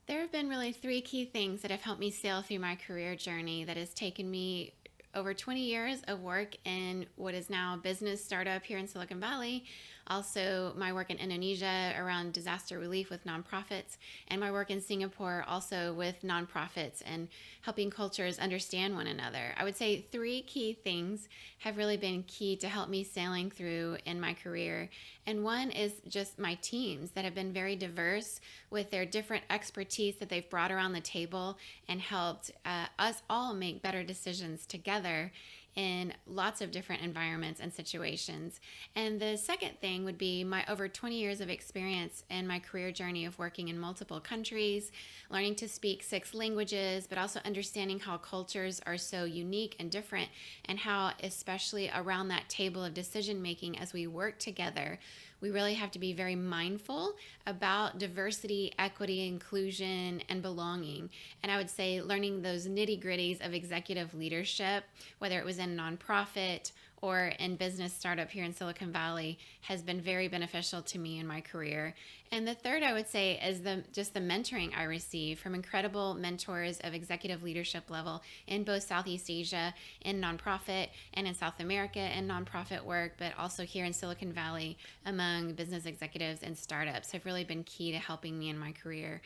There have been really three key things that have helped me sail through my career journey that has taken me over 20 years of work in what is now a business startup here in Silicon Valley. Also, my work in Indonesia around disaster relief with nonprofits, and my work in Singapore also with nonprofits and helping cultures understand one another. I would say three key things have really been key to help me sailing through in my career. And one is just my teams that have been very diverse with their different expertise that they've brought around the table and helped us all make better decisions together in lots of different environments and situations. And the second thing would be my over 20 years of experience in my career journey of working in multiple countries, learning to speak 6 languages, but also understanding how cultures are so unique and different, and how, especially around that table of decision making as we work together, we really have to be very mindful about diversity, equity, inclusion, and belonging. And I would say learning those nitty gritties of executive leadership, whether it was in nonprofit or in business startup here in Silicon Valley, has been very beneficial to me in my career. And the third, I would say, is the mentoring I receive from incredible mentors of executive leadership level in both Southeast Asia in nonprofit and in South America in nonprofit work, but also here in Silicon Valley among business executives and startups have really been key to helping me in my career.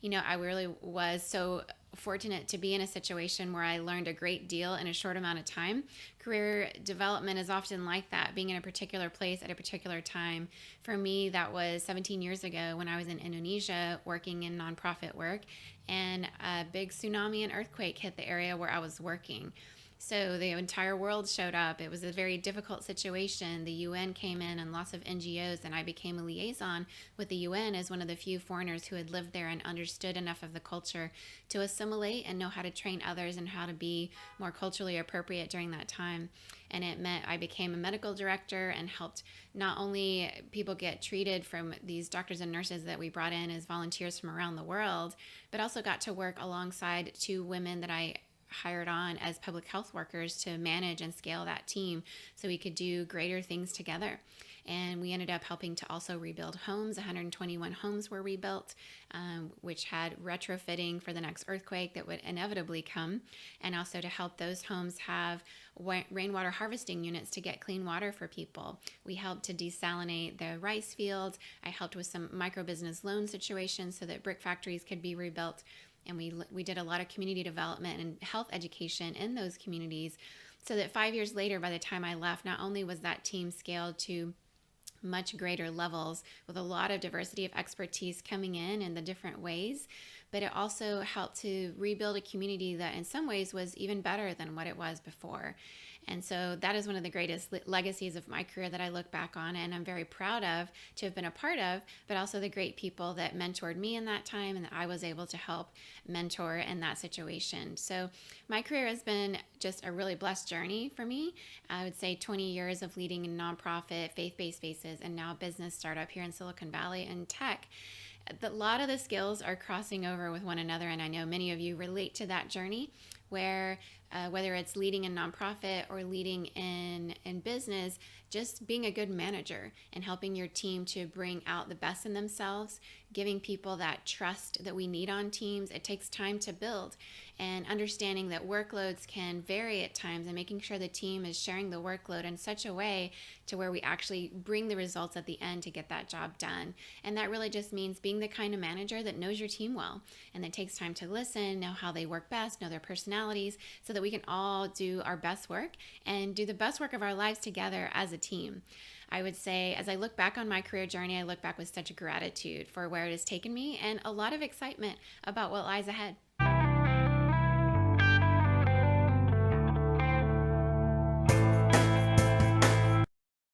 I really was so fortunate to be in a situation where I learned a great deal in a short amount of time. Career development is often like that, being in a particular place at a particular time. For me, that was 17 years ago when I was in Indonesia working in nonprofit work, and a big tsunami and earthquake hit the area where I was working. So the entire world showed up. It was a very difficult situation. The UN came in and lots of NGOs, and I became a liaison with the UN as one of the few foreigners who had lived there and understood enough of the culture to assimilate and know how to train others and how to be more culturally appropriate during that time. And it meant I became a medical director and helped not only people get treated from these doctors and nurses that we brought in as volunteers from around the world, but also got to work alongside 2 women that I hired on as public health workers to manage and scale that team so we could do greater things together. And we ended up helping to also rebuild homes. 121 homes were rebuilt, which had retrofitting for the next earthquake that would inevitably come, and also to help those homes have rainwater harvesting units to get clean water for people. We helped to desalinate the rice fields. I helped with some micro business loan situations so that brick factories could be rebuilt. And we did a lot of community development and health education in those communities so that 5 years later, by the time I left, not only was that team scaled to much greater levels with a lot of diversity of expertise coming in the different ways, but it also helped to rebuild a community that in some ways was even better than what it was before. And so that is one of the greatest legacies of my career that I look back on and I'm very proud of to have been a part of, but also the great people that mentored me in that time and that I was able to help mentor in that situation. So my career has been just a really blessed journey for me. I would say 20 years of leading in nonprofit, faith-based spaces, and now business startup here in Silicon Valley and tech. A lot of the skills are crossing over with one another, and I know many of you relate to that journey where whether it's leading in nonprofit or leading in business, just being a good manager and helping your team to bring out the best in themselves, giving people that trust that we need on teams. It takes time to build, and understanding that workloads can vary at times and making sure the team is sharing the workload in such a way to where we actually bring the results at the end to get that job done. And that really just means being the kind of manager that knows your team well and that takes time to listen, know how they work best, know their personalities, so that we can all do our best work and do the best work of our lives together as a team. I would say as I look back on my career journey, I look back with such gratitude for where it has taken me and a lot of excitement about what lies ahead.